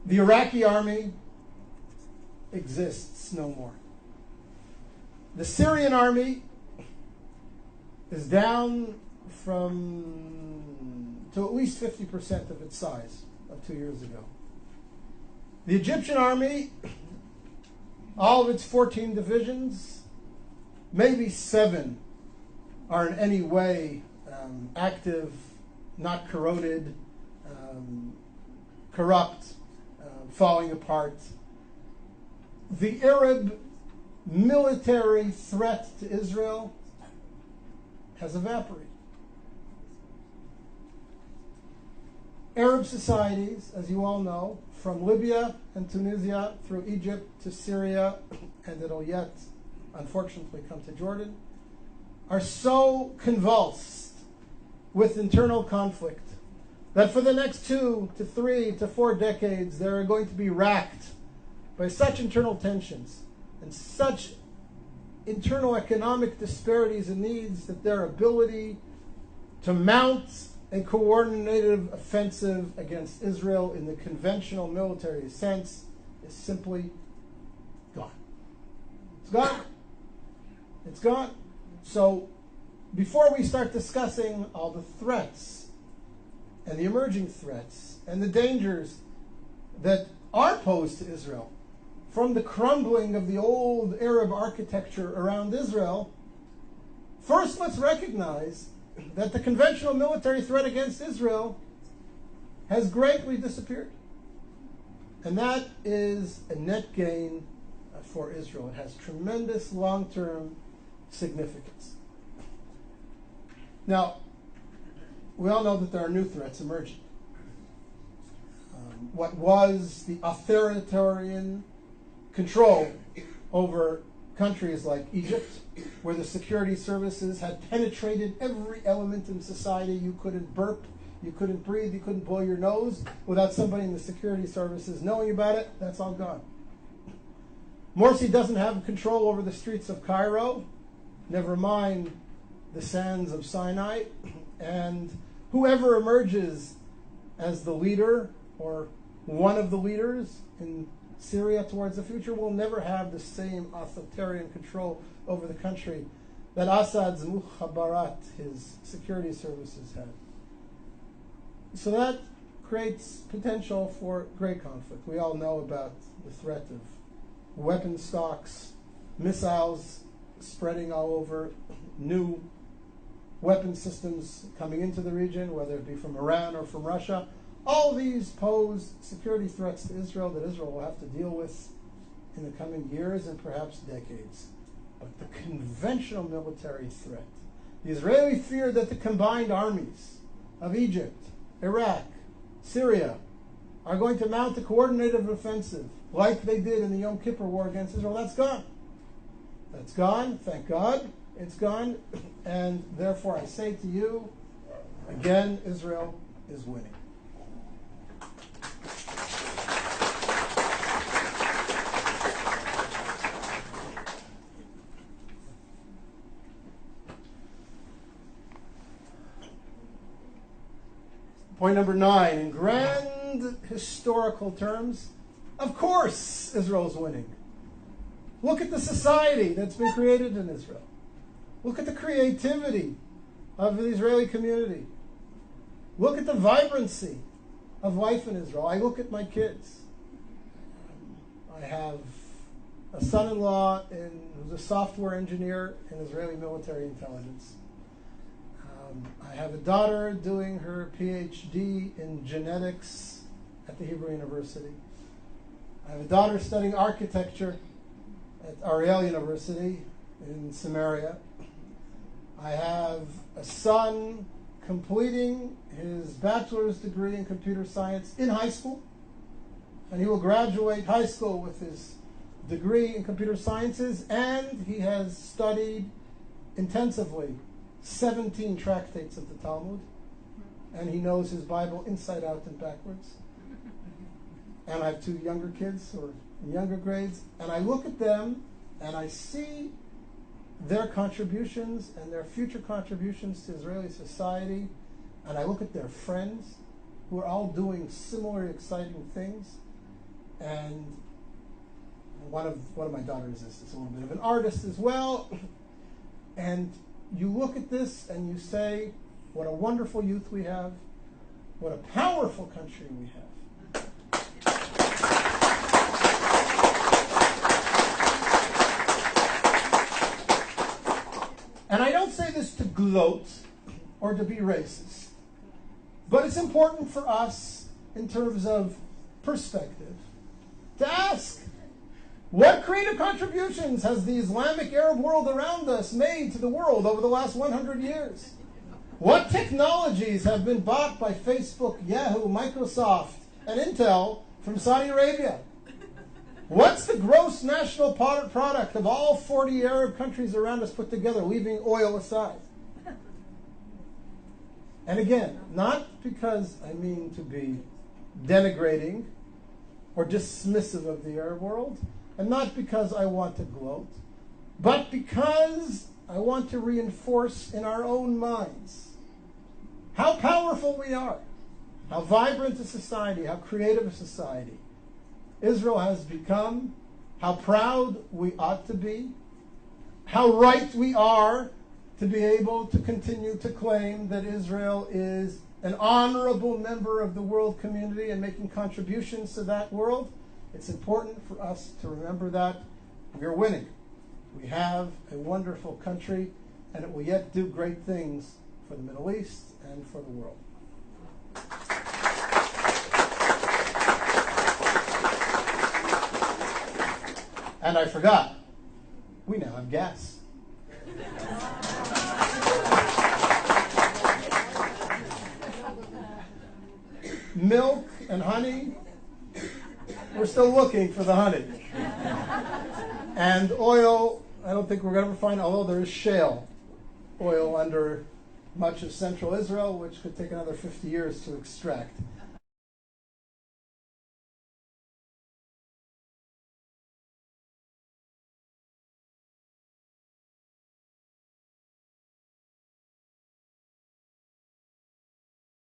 The Iraqi army exists no more. The Syrian army is down to at least 50% of its size of 2 years ago. The Egyptian army, all of its 14 divisions, maybe 7 are in any way active, not corroded, corrupt, falling apart. The Arab military threat to Israel has evaporated. Arab societies, as you all know, from Libya and Tunisia through Egypt to Syria, and it'll yet, unfortunately, come to Jordan, are so convulsed with internal conflict that for the next 2 to 3 to 4 decades, they're going to be racked by such internal tensions and such internal economic disparities and needs that their ability to mount a coordinated offensive against Israel in the conventional military sense is simply gone. It's gone. It's gone. So before we start discussing all the threats and the emerging threats and the dangers that are posed to Israel from the crumbling of the old Arab architecture around Israel, first let's recognize that the conventional military threat against Israel has greatly disappeared. And that is a net gain for Israel. It has tremendous long-term significance. Now, we all know that there are new threats emerging. What was the authoritarian control over countries like Egypt, where the security services had penetrated every element in society. You couldn't burp, you couldn't breathe, you couldn't blow your nose without somebody in the security services knowing about it. That's all gone. Morsi doesn't have control over the streets of Cairo, never mind the sands of Sinai, and whoever emerges as the leader or one of the leaders in Syria towards the future will never have the same authoritarian control over the country that Assad's Mukhabarat, his security services, had. So that creates potential for great conflict. We all know about the threat of weapon stocks, missiles spreading all over, new weapon systems coming into the region, whether it be from Iran or from Russia. All these pose security threats to Israel that Israel will have to deal with in the coming years and perhaps decades. But the conventional military threat, the Israeli fear that the combined armies of Egypt, Iraq, Syria are going to mount a coordinated offensive like they did in the Yom Kippur War against Israel, that's gone. That's gone, thank God, it's gone. And therefore I say to you, again, Israel is winning. Point number 9, in grand historical terms, of course Israel's winning. Look at the society that's been created in Israel. Look at the creativity of the Israeli community. Look at the vibrancy of life in Israel. I look at my kids. I have a son-in-law who's a software engineer in Israeli military intelligence. I have a daughter doing her PhD in genetics at the Hebrew University. I have a daughter studying architecture at Ariel University in Samaria. I have a son completing his bachelor's degree in computer science in high school, and he will graduate high school with his degree in computer sciences, and he has studied intensively 17 tractates of the Talmud, and he knows his Bible inside out and backwards. And I have 2 younger kids who are in younger grades, and I look at them and I see their contributions and their future contributions to Israeli society, and I look at their friends who are all doing similar exciting things, And one of my daughters is a little bit of an artist as well. And you look at this and you say, what a wonderful youth we have. What a powerful country we have. And I don't say this to gloat or to be racist, but it's important for us in terms of perspective to ask, what creative contributions has the Islamic Arab world around us made to the world over the last 100 years? What technologies have been bought by Facebook, Yahoo, Microsoft, and Intel from Saudi Arabia? What's the gross national product of all 40 Arab countries around us put together, leaving oil aside? And again, not because I mean to be denigrating or dismissive of the Arab world, and not because I want to gloat, but because I want to reinforce in our own minds how powerful we are, how vibrant a society, how creative a society Israel has become, how proud we ought to be, how right we are to be able to continue to claim that Israel is an honorable member of the world community and making contributions to that world. It's important for us to remember that we're winning. We have a wonderful country, and it will yet do great things for the Middle East and for the world. And I forgot, we now have gas. Milk and honey, we're still looking for the honey. And oil, I don't think we're going to ever find, although there is shale oil under much of central Israel, which could take another 50 years to extract.